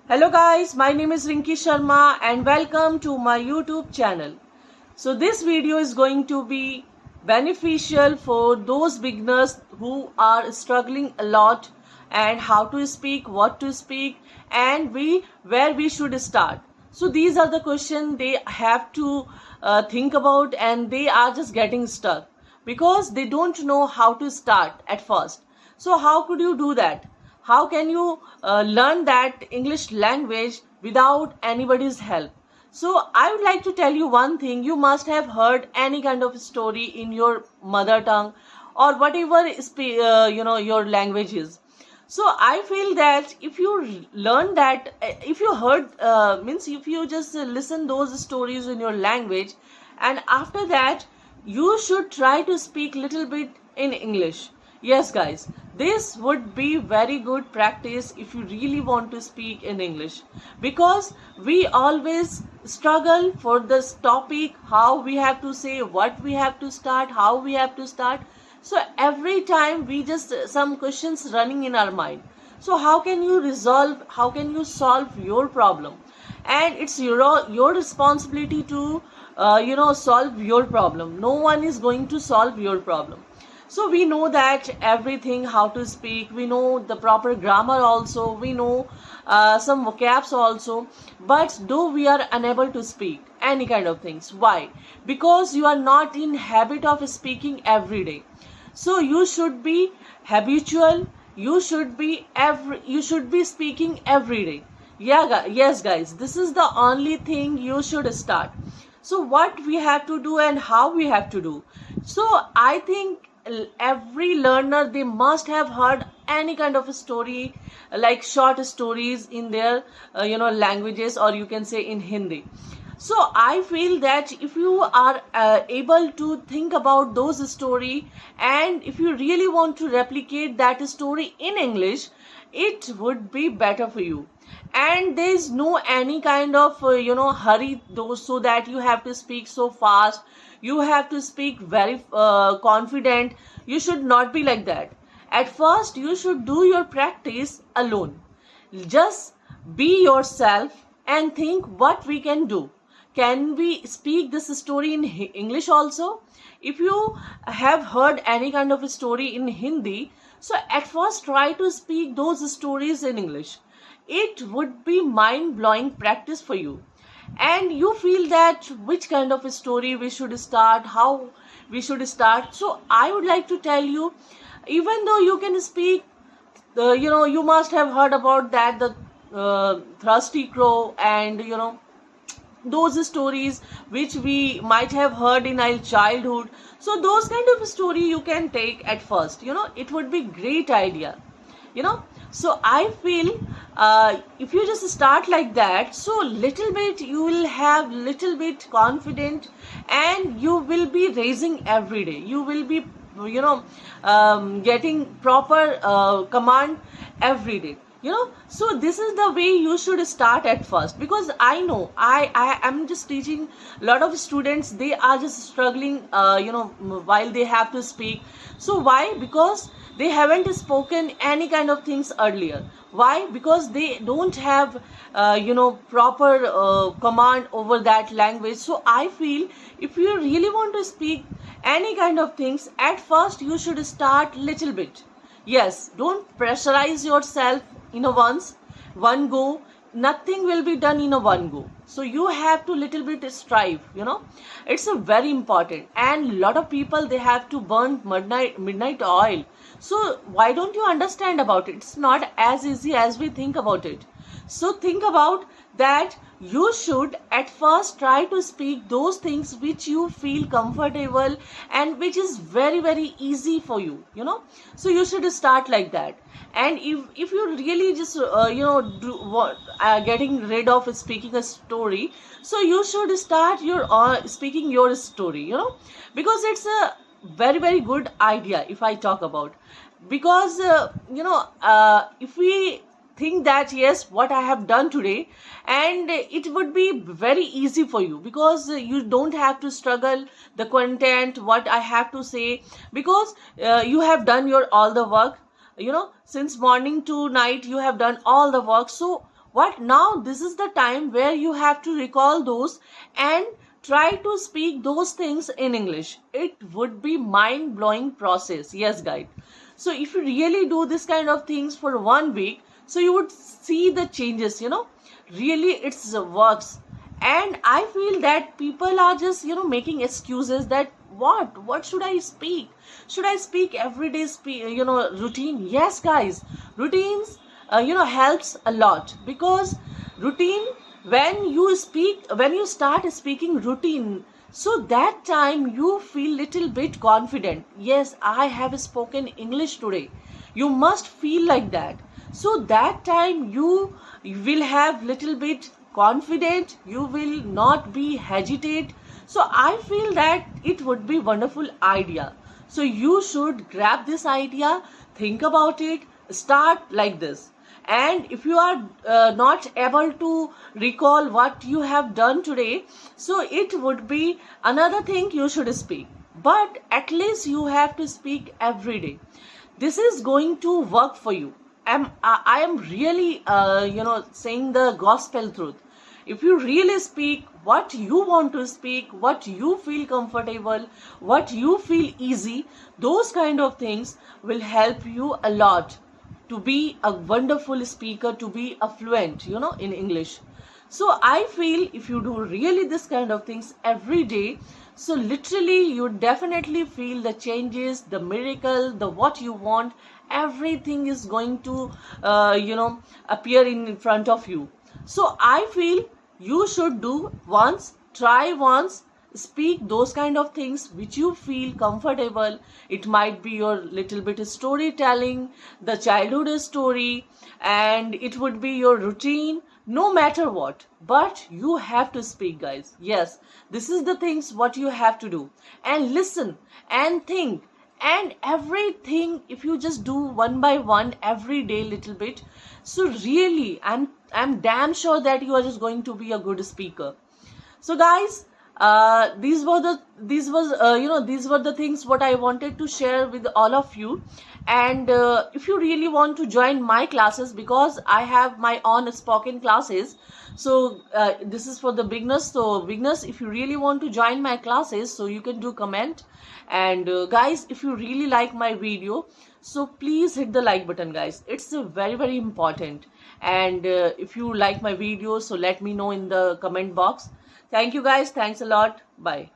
Hello guys, my name is Rinki Sharma and welcome to my YouTube channel. So this video is going to be beneficial for those beginners who are struggling a lot and how to speak, what to speak and where we should start. So these are the questions they have to think about and they are just getting stuck because they don't know how to start at first. So how could you do that? How can you learn that English language without anybody's help? So I would like to tell you one thing. You must have heard any kind of story in your mother tongue or whatever your language is. So I feel that if you learn that, if you heard, means if you just listen those stories in your language, and after that you should try to speak little bit in English. Yes, guys, this would be very good practice if you really want to speak in English, because we always struggle for this topic, how we have to say, what we have to start, how we have to start. So every time we just some questions running in our mind. So how can you resolve, how can you solve your problem? And it's your responsibility to solve your problem. No one is going to solve your problem. So we know that everything, how to speak, we know the proper grammar also, we know some vocabs also, but though we are unable to speak any kind of things. Why? Because you are not in habit of speaking every day. So you should be habitual, you should be speaking every day. Yes guys, this is the only thing you should start. So what we have to do and how we have to do. So I think every learner, they must have heard any kind of a story, like short stories in their languages, or you can say in Hindi. So I feel that if you are able to think about those story, and if you really want to replicate that story in English, it would be better for you. And there is no any kind of hurry though, so that you have to speak so fast, you have to speak very confident. You should not be like that. At first you should do your practice alone. Just be yourself and think what we can do. Can we speak this story in English also? If you have heard any kind of a story in Hindi, so at first try to speak those stories in English. It would be mind-blowing practice for you. And you feel that which kind of a story we should start, how we should start. So I would like to tell you, even though you can speak, you must have heard about that, the thirsty crow, and those stories which we might have heard in our childhood. So those kind of story you can take at first, it would be great idea. So I feel if you just start like that, so little bit you will have little bit confident, and you will be raising every day, you will be getting proper command every day. So this is the way you should start at first, because I know I am just teaching a lot of students, they are just struggling while they have to speak. So why? Because they haven't spoken any kind of things earlier. Why? Because they don't have proper command over that language. So I feel if you really want to speak any kind of things, at first you should start little bit. Yes, don't pressurize yourself in a one go. Nothing will be done in a one go. So you have to little bit strive. It's a very important. And lot of people, they have to burn midnight oil. So why don't you understand about it? It's not as easy as we think about it. So think about that. You should at first try to speak those things which you feel comfortable and which is very very easy for you. So you should start like that. And if you really just getting rid of speaking a story, so you should start your speaking your story. Because it's a very very good idea if I talk about. Because if we think that yes, what I have done today, and it would be very easy for you, because you don't have to struggle the content what I have to say, because you have done your all the work, since morning to night you have done all the work. So what now, this is the time where you have to recall those and try to speak those things in English. It would be mind blowing process. Yes, guys. So if you really do this kind of things for 1 week, so you would see the changes, really it's works. And I feel that people are just, making excuses that what should I speak? Should I speak everyday routine? Yes, guys, routines helps a lot, because routine, when you start speaking routine, so that time you feel little bit confident. Yes, I have spoken English today. You must feel like that. So that time you will have little bit confident. You will not be hesitate. So I feel that it would be wonderful idea. So you should grab this idea, think about it, start like this. And if you are not able to recall what you have done today, so it would be another thing you should speak, but at least you have to speak every day. This is going to work for you. I am really saying the gospel truth. If you really speak what you want to speak, what you feel comfortable, what you feel easy, those kind of things will help you a lot to be a wonderful speaker, to be a fluent, in English. So I feel if you do really this kind of things every day, so literally you definitely feel the changes, the miracle, the what you want, everything is going to, appear in front of you. So I feel you should do once, try once, speak those kind of things which you feel comfortable. It might be your little bit storytelling, the childhood story, and it would be your routine, no matter what, but you have to speak, guys. Yes, this is the things what you have to do. And listen and think, and everything, if you just do one by one every day little bit, so really I'm damn sure that you are just going to be a good speaker. So guys, these were the things what I wanted to share with all of you. And if you really want to join my classes, because I have my own spoken classes, so this is for the beginners. So beginners, if you really want to join my classes, so you can do comment. And guys, if you really like my video, so please hit the like button, guys. It's very, very important. And if you like my video, so let me know in the comment box. Thank you, guys. Thanks a lot. Bye.